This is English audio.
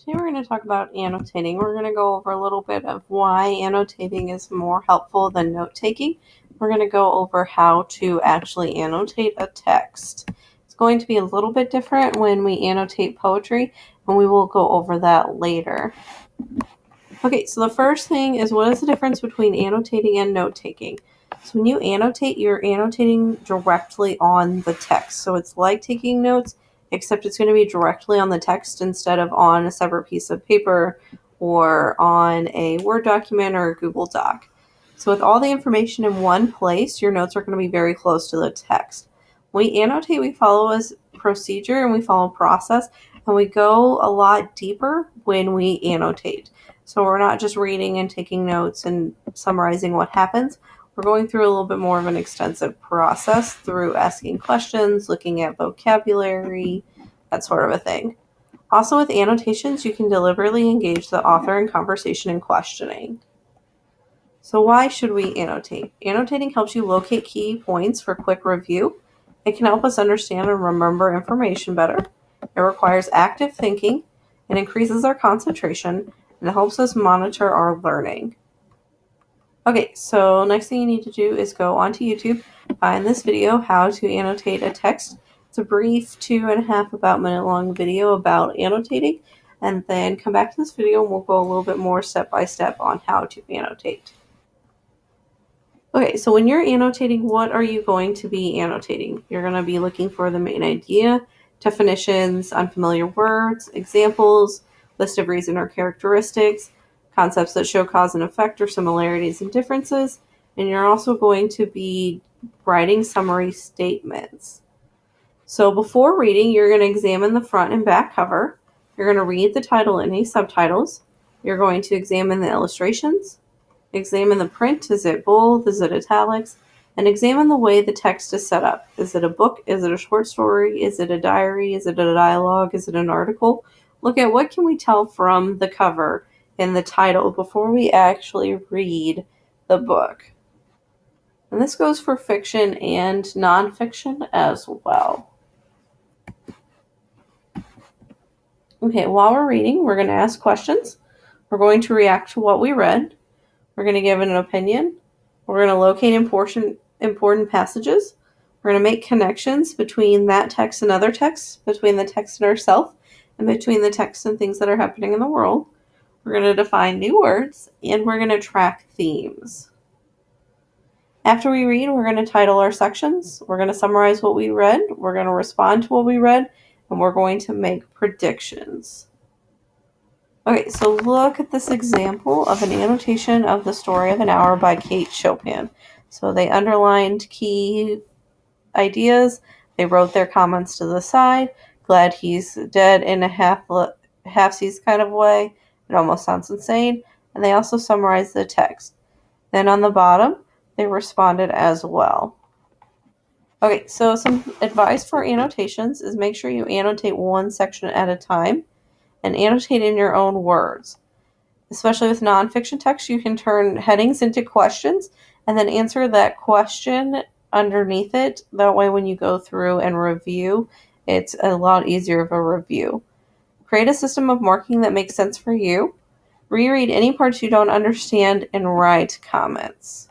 Today we're going to talk about annotating. We're going to go over a little bit of why annotating is more helpful than note-taking. We're going to go over how to actually annotate a text. It's going to be a little bit different when we annotate poetry, and we will go over that later. Okay, so the first thing is, what is the difference between annotating and note-taking? So when you annotate, you're annotating directly on the text. So it's like taking notes, except it's going to be directly on the text instead of on a separate piece of paper or on a Word document or a Google Doc. So with all the information in one place, your notes are going to be very close to the text. When we annotate, we follow a procedure and we follow a process, and we go a lot deeper when we annotate. So we're not just reading and taking notes and summarizing what happens. We're going through a little bit more of an extensive process through asking questions, looking at vocabulary, that sort of a thing. Also, with annotations, you can deliberately engage the author in conversation and questioning. So why should we annotate? Annotating helps you locate key points for quick review. It can help us understand and remember information better. It requires active thinking. It increases our concentration, and it helps us monitor our learning. Okay, so next thing you need to do is go onto YouTube, find this video, how to annotate a text. It's a brief 2.5 about minute long video about annotating, and then come back to this video and we'll go a little bit more step by step on how to annotate. Okay, so when you're annotating, what are you going to be annotating? You're going to be looking for the main idea, definitions, unfamiliar words, examples, list of reason or characteristics, concepts that show cause and effect or similarities and differences, and you're also going to be writing summary statements. So before reading, you're going to examine the front and back cover. You're going to read the title and any subtitles. You're going to examine the illustrations. Examine the print. Is it bold? Is it italics? And examine the way the text is set up. Is it a book? Is it a short story? Is it a diary? Is it a dialogue? Is it an article? Look at what can we tell from the cover and the title before we actually read the book. And this goes for fiction and nonfiction as well. Okay, while we're reading, we're going to ask questions. We're going to react to what we read. We're going to give an opinion. We're going to locate important passages. We're going to make connections between that text and other texts, between the text and ourselves, and between the text and things that are happening in the world. We're going to define new words, and we're going to track themes. After we read, we're going to title our sections. We're going to summarize what we read. We're going to respond to what we read, and we're going to make predictions. Okay, so look at this example of an annotation of The Story of an Hour by Kate Chopin. So they underlined key ideas. They wrote their comments to the side. Glad he's dead in a half-seas kind of way. It almost sounds insane. And they also summarized the text. Then on the bottom, they responded as well. Okay, so some advice for annotations is make sure you annotate one section at a time and annotate in your own words. Especially with nonfiction text, you can turn headings into questions and then answer that question underneath it. That way when you go through and review, it's a lot easier of a review. Create a system of marking that makes sense for you. Reread any parts you don't understand and write comments.